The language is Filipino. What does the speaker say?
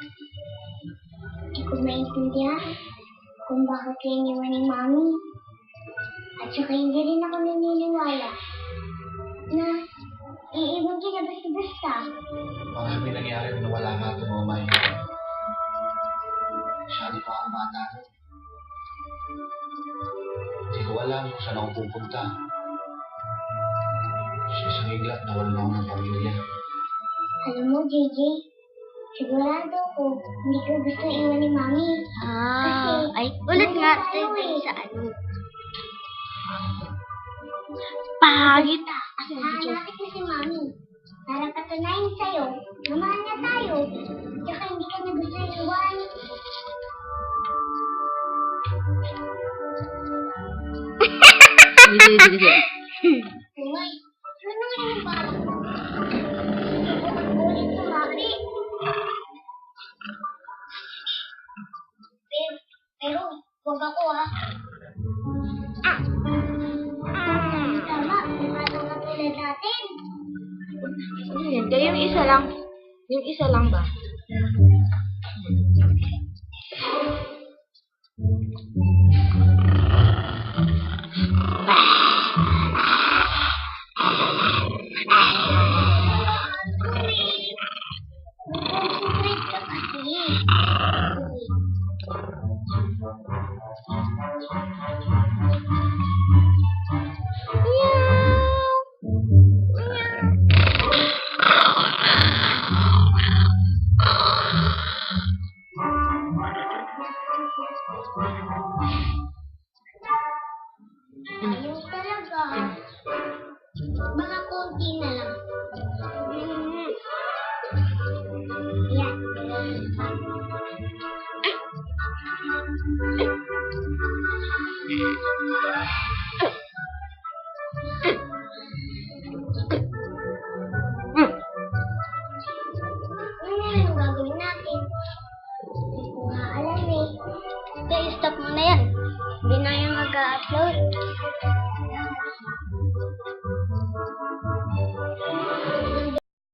Hindi ko maintindihan kung bakit kayo iniwan ni Mami. At saka hindi rin ako naniniwala na iibang kita basta-basta. Marami nangyari nung nawala ka at mga may. Masyado pa ang bata. Hindi ko alam kung saan ako pupunta. Sa isang iglap na wala ako ng pamilya. Alam mo, JJ, sigurado ko hindi ko gusto iwan ni Mami. Ay, ulit nga. Tayo eh. Sa ano? Pangit. Hanapin ko si Mami para patunayan sa'yo na mahal niya tayo. Tsaka hindi ka niya gusto iwan. Uy, ano nga yung balak mo? Ulit sumaki. Pero, huwag ako ha. Tama, bumata nga tulad natin. Ano yan? Kaya yung isa lang. Yung isa lang ba? Concentrate ka kasi. Ayaw talaga. Mga konti na lang. Yan. Ano gagawin natin? Hindi ko nga alam eh. Okay, stop mo na yan. Hindi na yung mag-upload.